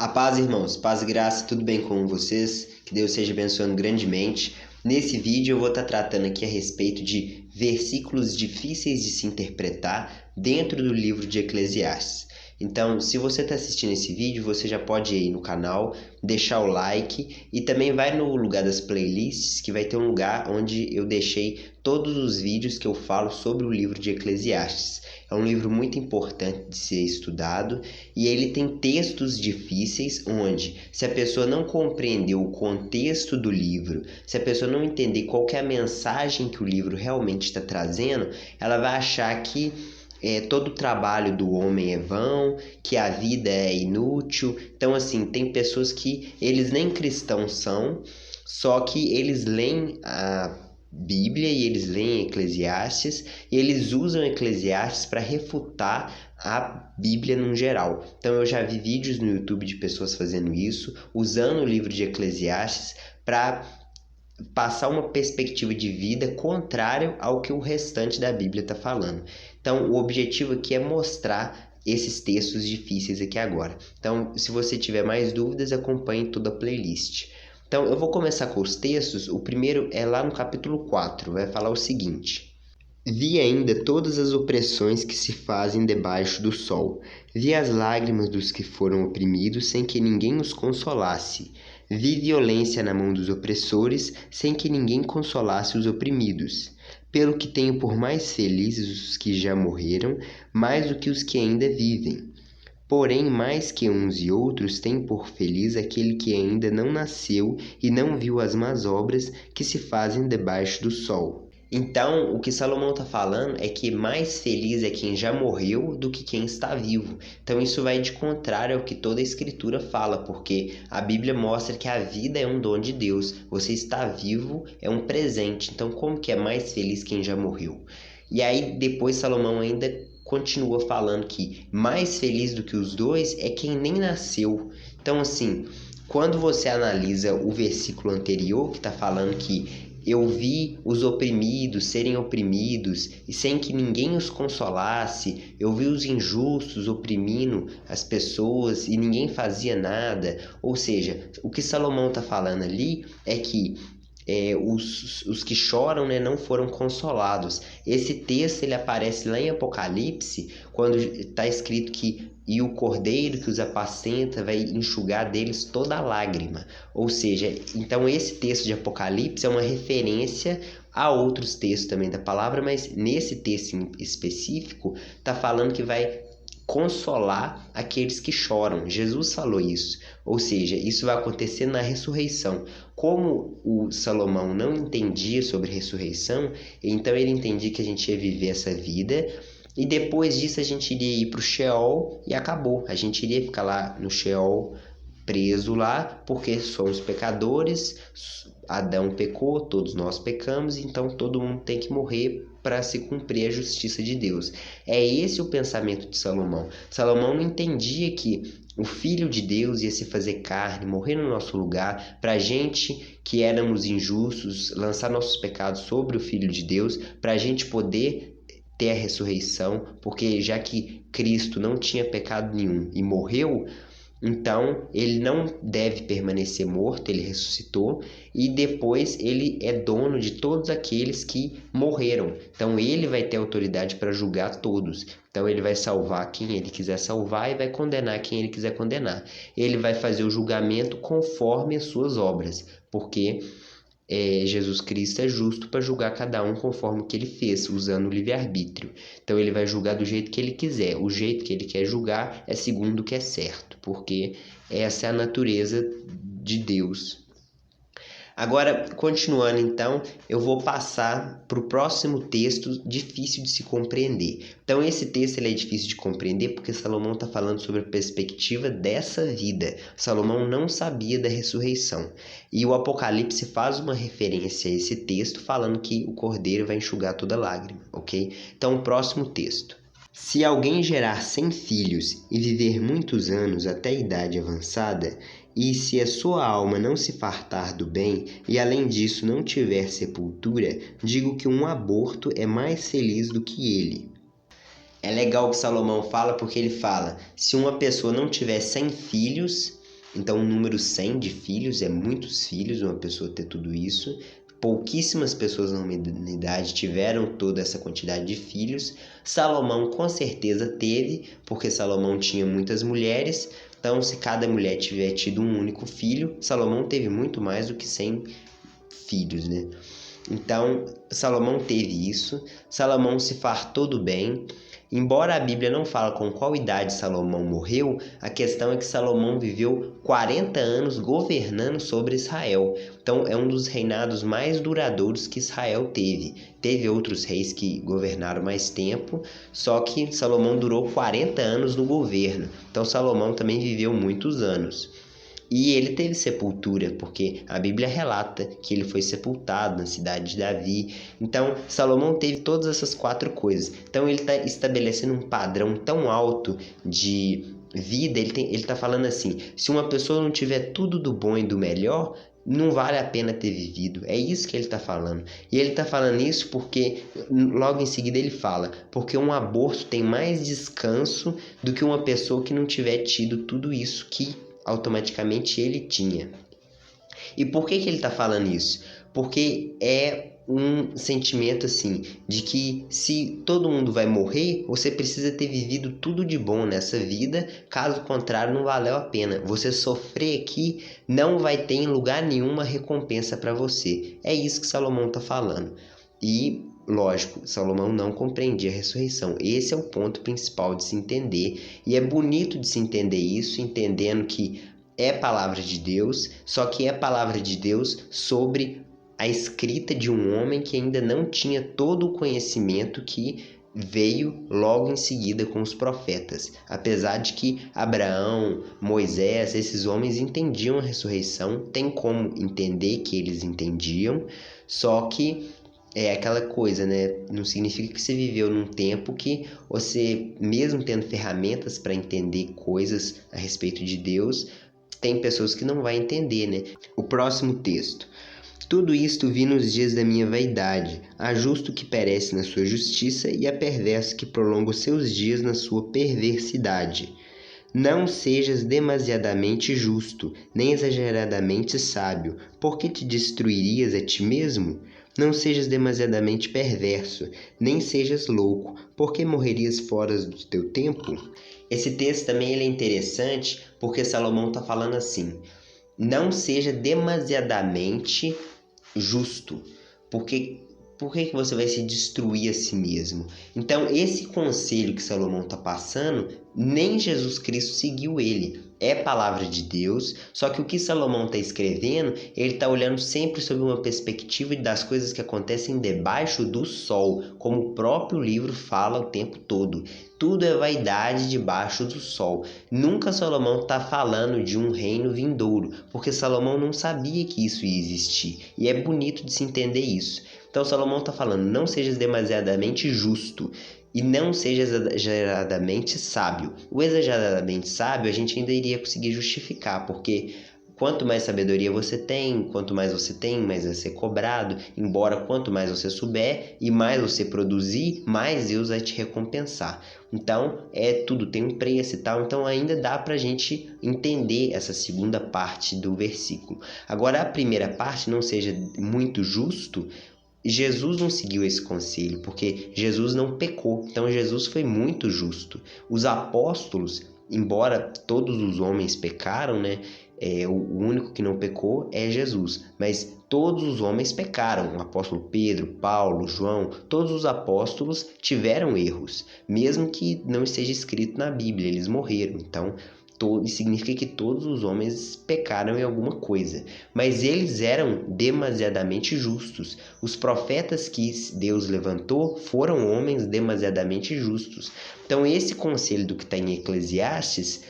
A paz, irmãos, paz e graça, tudo bem com vocês? Que Deus esteja abençoando grandemente. Nesse vídeo eu vou estar tratando aqui a respeito de versículos difíceis de se interpretar dentro do livro de Eclesiastes. Então, se você está assistindo esse vídeo, você já pode ir no canal, deixar o like e também vai no lugar das playlists, que vai ter um lugar onde eu deixei todos os vídeos que eu falo sobre o livro de Eclesiastes. É um livro muito importante de ser estudado e ele tem textos difíceis onde, se a pessoa não compreender o contexto do livro, se a pessoa não entender qual que é a mensagem que o livro realmente está trazendo, ela vai achar que todo o trabalho do homem é vão, que a vida é inútil. Então, assim, tem pessoas que eles nem cristãos são, só que eles leem a Bíblia e eles leem Eclesiastes e eles usam Eclesiastes para refutar a Bíblia no geral. Então, eu já vi vídeos no YouTube de pessoas fazendo isso, usando o livro de Eclesiastes para passar uma perspectiva de vida contrária ao que o restante da Bíblia está falando. Então, o objetivo aqui é mostrar esses textos difíceis aqui agora. Então, se você tiver mais dúvidas, acompanhe toda a playlist. Então, eu vou começar com os textos. O primeiro é lá no capítulo 4, vai falar o seguinte: Vi ainda todas as opressões que se fazem debaixo do sol. Vi as lágrimas dos que foram oprimidos sem que ninguém os consolasse. Vi violência na mão dos opressores sem que ninguém consolasse os oprimidos. Pelo que tenho por mais felizes os que já morreram, mais do que os que ainda vivem. Porém, mais que uns e outros, tem por feliz aquele que ainda não nasceu e não viu as más obras que se fazem debaixo do sol. Então, o que Salomão está falando é que mais feliz é quem já morreu do que quem está vivo. Então, isso vai de contrário ao que toda a Escritura fala, porque a Bíblia mostra que a vida é um dom de Deus. Você está vivo é um presente. Então, como que é mais feliz quem já morreu? E aí, depois Salomão ainda continua falando que mais feliz do que os dois é quem nem nasceu. Então, assim, quando você analisa o versículo anterior, que está falando que eu vi os oprimidos serem oprimidos e sem que ninguém os consolasse. Eu vi os injustos oprimindo as pessoas e ninguém fazia nada. Ou seja, o que Salomão está falando ali é que os que choram, né, não foram consolados. Esse texto ele aparece lá em Apocalipse, quando está escrito que e o cordeiro que os apacenta vai enxugar deles toda a lágrima. Ou seja, então esse texto de Apocalipse é uma referência a outros textos também da palavra, mas nesse texto em específico está falando que vai consolar aqueles que choram. Jesus falou isso. Ou seja, isso vai acontecer na ressurreição. Como o Salomão não entendia sobre ressurreição, então ele entendia que a gente ia viver essa vida e depois disso a gente iria ir para o Sheol e acabou. A gente iria ficar lá no Sheol, preso lá, porque somos pecadores. Adão pecou, todos nós pecamos, então todo mundo tem que morrer para se cumprir a justiça de Deus. É esse o pensamento de Salomão. Salomão não entendia que o Filho de Deus ia se fazer carne, morrer no nosso lugar, para a gente que éramos injustos, lançar nossos pecados sobre o Filho de Deus, para a gente poder ter a ressurreição, porque já que Cristo não tinha pecado nenhum e morreu, então ele não deve permanecer morto, ele ressuscitou e depois ele é dono de todos aqueles que morreram. Então ele vai ter autoridade para julgar todos. Então ele vai salvar quem ele quiser salvar e vai condenar quem ele quiser condenar. Ele vai fazer o julgamento conforme as suas obras, porque Jesus Cristo é justo para julgar cada um conforme o que ele fez, usando o livre-arbítrio. Então ele vai julgar do jeito que ele quiser. O jeito que ele quer julgar é segundo o que é certo, porque essa é a natureza de Deus. Agora, continuando então, eu vou passar para o próximo texto difícil de se compreender. Então, esse texto ele é difícil de compreender porque Salomão está falando sobre a perspectiva dessa vida. Salomão não sabia da ressurreição. E o Apocalipse faz uma referência a esse texto, falando que o cordeiro vai enxugar toda lágrima, ok? Então, o próximo texto. Se alguém gerar 100 filhos e viver muitos anos até a idade avançada, e se a sua alma não se fartar do bem, e além disso não tiver sepultura, digo que um aborto é mais feliz do que ele. É legal o que Salomão fala, porque ele fala, se uma pessoa não tiver 100 filhos Então, o número 100 de filhos é muitos filhos, uma pessoa ter tudo isso. Pouquíssimas pessoas na humanidade tiveram toda essa quantidade de filhos. Salomão com certeza teve, porque Salomão tinha muitas mulheres. Então, se cada mulher tiver tido um único filho, Salomão teve muito mais do que 100 filhos, né? Então, Salomão teve isso. Salomão se fartou do bem. Embora a Bíblia não fale com qual idade Salomão morreu, a questão é que Salomão viveu 40 anos governando sobre Israel. Então, é um dos reinados mais duradouros que Israel teve. Teve outros reis que governaram mais tempo, só que Salomão durou 40 anos no governo. Então, Salomão também viveu muitos anos. E ele teve sepultura, porque a Bíblia relata que ele foi sepultado na cidade de Davi. Então, Salomão teve todas essas 4 coisas. Então, ele está estabelecendo um padrão tão alto de vida. Ele está falando assim, se uma pessoa não tiver tudo do bom e do melhor, não vale a pena ter vivido. É isso que ele está falando. E ele está falando isso porque, logo em seguida ele fala, porque um aborto tem mais descanso do que uma pessoa que não tiver tido tudo isso que automaticamente ele tinha. E por que ele está falando isso? Porque é um sentimento assim, de que se todo mundo vai morrer, você precisa ter vivido tudo de bom nessa vida, caso contrário não valeu a pena. Você sofrer aqui não vai ter em lugar nenhum uma recompensa para você. É isso que Salomão está falando. E lógico, Salomão não compreendia a ressurreição. Esse é o ponto principal de se entender. E é bonito de se entender isso, entendendo que é palavra de Deus, só que é palavra de Deus sobre a escrita de um homem que ainda não tinha todo o conhecimento que veio logo em seguida com os profetas. Apesar de que Abraão, Moisés, esses homens entendiam a ressurreição, tem como entender que eles entendiam, só que é aquela coisa, né? Não significa que você viveu num tempo que você, mesmo tendo ferramentas para entender coisas a respeito de Deus, tem pessoas que não vão entender, né? O próximo texto. Tudo isto vi nos dias da minha vaidade. Há justo que perece na sua justiça e há perverso que prolonga os seus dias na sua perversidade. Não sejas demasiadamente justo, nem exageradamente sábio, porque te destruirias a ti mesmo? Não sejas demasiadamente perverso, nem sejas louco, porque morrerias fora do teu tempo? Esse texto também ele é interessante porque Salomão está falando assim, não seja demasiadamente justo, porque por que você vai se destruir a si mesmo? Então, esse conselho que Salomão está passando, nem Jesus Cristo seguiu ele. É palavra de Deus, só que o que Salomão está escrevendo, ele está olhando sempre sob uma perspectiva das coisas que acontecem debaixo do sol, como o próprio livro fala o tempo todo. Tudo é vaidade debaixo do sol. Nunca Salomão está falando de um reino vindouro, porque Salomão não sabia que isso ia existir. E é bonito de se entender isso. Então Salomão está falando, não sejas demasiadamente justo e não seja exageradamente sábio. O exageradamente sábio a gente ainda iria conseguir justificar, porque quanto mais sabedoria você tem, quanto mais você tem, mais vai ser cobrado. Embora quanto mais você souber e mais você produzir, mais Deus vai te recompensar. Então, tudo tem um preço e tal. Então, ainda dá para a gente entender essa segunda parte do versículo. Agora, a primeira parte, não seja muito justo, Jesus não seguiu esse conselho, porque Jesus não pecou. Então, Jesus foi muito justo. Os apóstolos, embora todos os homens pecaram, né? O único que não pecou é Jesus, mas todos os homens pecaram. O apóstolo Pedro, Paulo, João, todos os apóstolos tiveram erros, mesmo que não esteja escrito na Bíblia, eles morreram. Então, significa que todos os homens pecaram em alguma coisa, mas eles eram demasiadamente justos. Os profetas que Deus levantou foram homens demasiadamente justos. Então, esse conselho do que está em Eclesiastes,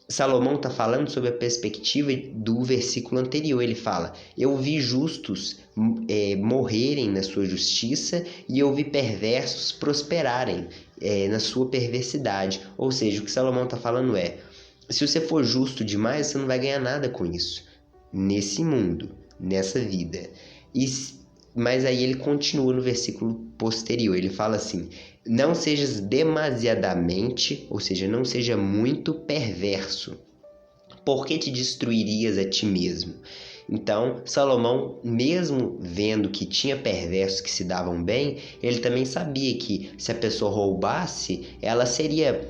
Salomão está falando sobre a perspectiva do versículo anterior. Ele fala, eu vi justos morrerem na sua justiça e eu vi perversos prosperarem na sua perversidade. Ou seja, o que Salomão está falando é, se você for justo demais, você não vai ganhar nada com isso, nesse mundo, nessa vida. Mas aí ele continua no versículo posterior, ele fala assim, não sejas demasiadamente, ou seja, não seja muito perverso. Por que te destruirias a ti mesmo? Então, Salomão, mesmo vendo que tinha perversos que se davam bem, ele também sabia que se a pessoa roubasse, ela seria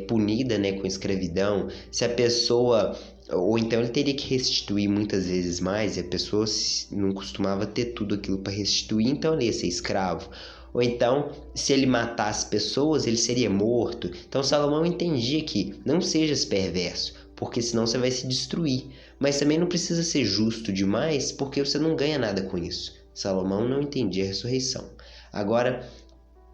punida, né, com escravidão. Se a pessoa... Ou então ele teria que restituir muitas vezes mais, e a pessoa não costumava ter tudo aquilo para restituir, então ele ia ser escravo. Ou então, se ele matasse pessoas, ele seria morto. Então Salomão entendia que não sejas perverso, porque senão você vai se destruir. Mas também não precisa ser justo demais, porque você não ganha nada com isso. Salomão não entendia a ressurreição. Agora,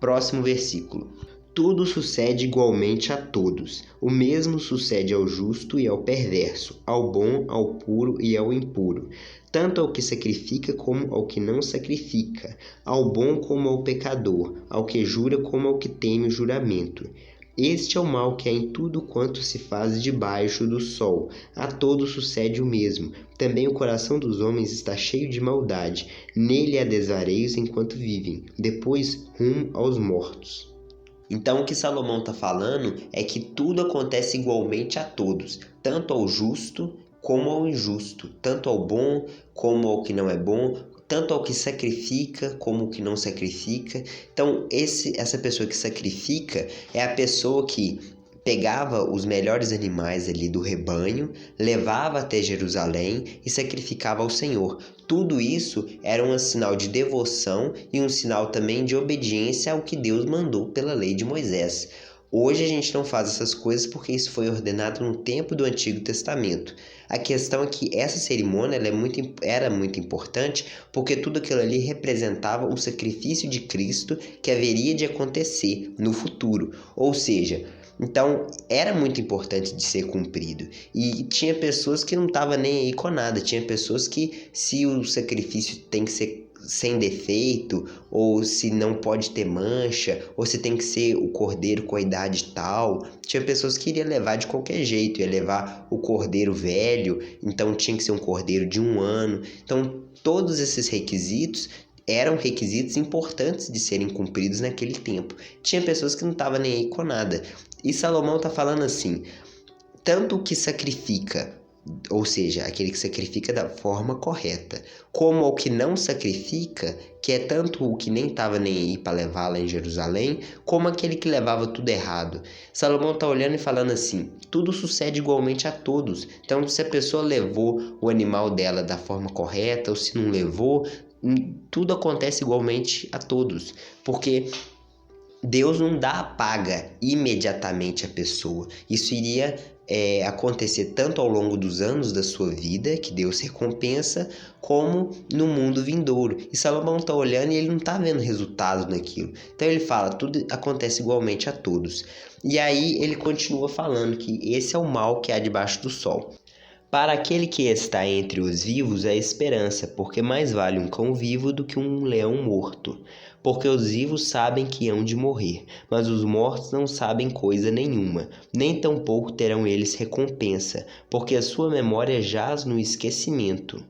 próximo versículo. Tudo sucede igualmente a todos. O mesmo sucede ao justo e ao perverso, ao bom, ao puro e ao impuro. Tanto ao que sacrifica como ao que não sacrifica, ao bom como ao pecador, ao que jura como ao que teme o juramento. Este é o mal que há em tudo quanto se faz debaixo do sol. A todos sucede o mesmo. Também o coração dos homens está cheio de maldade. Nele há desvareios enquanto vivem. Depois, rumo aos mortos. Então, o que Salomão está falando é que tudo acontece igualmente a todos, tanto ao justo como ao injusto, tanto ao bom como ao que não é bom, tanto ao que sacrifica como ao que não sacrifica. Então, essa pessoa que sacrifica é a pessoa que pegava os melhores animais ali do rebanho, levava até Jerusalém e sacrificava ao Senhor. Tudo isso era um sinal de devoção e um sinal também de obediência ao que Deus mandou pela lei de Moisés. Hoje a gente não faz essas coisas porque isso foi ordenado no tempo do Antigo Testamento. A questão é que essa cerimônia era muito importante porque tudo aquilo ali representava o sacrifício de Cristo que haveria de acontecer no futuro. Ou seja, então, era muito importante de ser cumprido. E tinha pessoas que não estavam nem aí com nada. Tinha pessoas que, se o sacrifício tem que ser sem defeito, ou se não pode ter mancha, ou se tem que ser o cordeiro com a idade tal, tinha pessoas que iriam levar de qualquer jeito. Ia levar o cordeiro velho, então tinha que ser um cordeiro de 1 ano. Então, todos esses requisitos eram requisitos importantes de serem cumpridos naquele tempo. Tinha pessoas que não estavam nem aí com nada. E Salomão está falando assim, tanto o que sacrifica, ou seja, aquele que sacrifica da forma correta, como o que não sacrifica, que é tanto o que nem estava nem aí para levar lá em Jerusalém, como aquele que levava tudo errado. Salomão está olhando e falando assim, tudo sucede igualmente a todos. Então, se a pessoa levou o animal dela da forma correta, ou se não levou, tudo acontece igualmente a todos, porque Deus não dá a paga imediatamente à pessoa. Isso iria acontecer tanto ao longo dos anos da sua vida, que Deus recompensa, como no mundo vindouro. E Salomão está olhando e ele não está vendo resultado naquilo. Então ele fala, tudo acontece igualmente a todos. E aí ele continua falando que esse é o mal que há debaixo do sol. Para aquele que está entre os vivos é esperança, porque mais vale um cão vivo do que um leão morto. Porque os vivos sabem que hão de morrer, mas os mortos não sabem coisa nenhuma, nem tampouco terão eles recompensa, porque a sua memória jaz no esquecimento.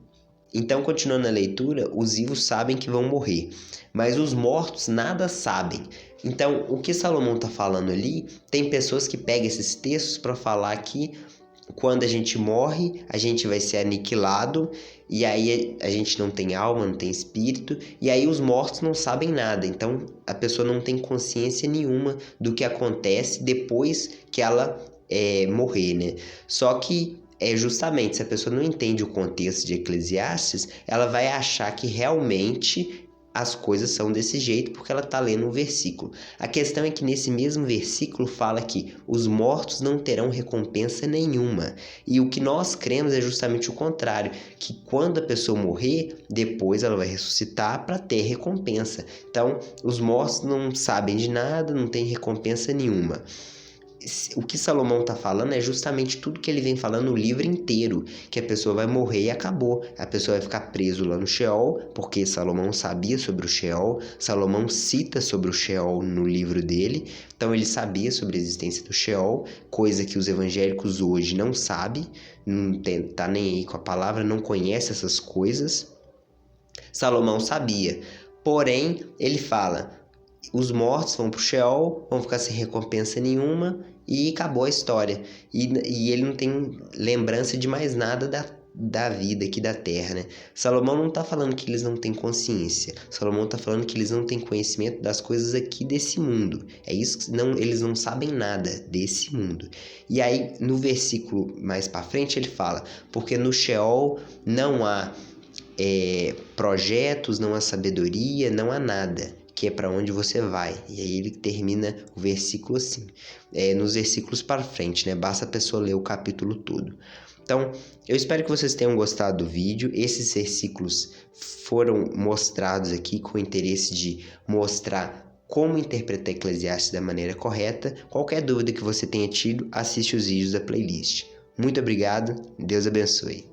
Então, continuando a leitura, os vivos sabem que vão morrer, mas os mortos nada sabem. Então, o que Salomão está falando ali, tem pessoas que pegam esses textos para falar que quando a gente morre, a gente vai ser aniquilado, e aí a gente não tem alma, não tem espírito, e aí os mortos não sabem nada. Então a pessoa não tem consciência nenhuma do que acontece depois que ela morrer, né? Só que justamente, se a pessoa não entende o contexto de Eclesiastes, ela vai achar que realmente as coisas são desse jeito porque ela está lendo um versículo. A questão é que nesse mesmo versículo fala que os mortos não terão recompensa nenhuma. E o que nós cremos é justamente o contrário, que quando a pessoa morrer, depois ela vai ressuscitar para ter recompensa. Então, os mortos não sabem de nada, não tem recompensa nenhuma. O que Salomão está falando é justamente tudo que ele vem falando no livro inteiro, que a pessoa vai morrer e acabou. A pessoa vai ficar preso lá no Sheol, porque Salomão sabia sobre o Sheol, Salomão cita sobre o Sheol no livro dele, então ele sabia sobre a existência do Sheol, coisa que os evangélicos hoje não sabem, não tá nem aí com a palavra, não conhece essas coisas. Salomão sabia, porém ele fala, os mortos vão para o Sheol, vão ficar sem recompensa nenhuma, e acabou a história. E ele não tem lembrança de mais nada da vida aqui da Terra, né? Salomão não está falando que eles não têm consciência. Salomão está falando que eles não têm conhecimento das coisas aqui desse mundo. É isso que eles não sabem nada desse mundo. E aí, no versículo mais para frente, ele fala: porque no Sheol não há projetos, não há sabedoria, não há nada, que é para onde você vai. E aí ele termina o versículo assim, nos versículos para frente, né? Basta a pessoa ler o capítulo todo. Então, eu espero que vocês tenham gostado do vídeo. Esses versículos foram mostrados aqui com o interesse de mostrar como interpretar Eclesiastes da maneira correta. Qualquer dúvida que você tenha tido, assiste os vídeos da playlist. Muito obrigado, Deus abençoe.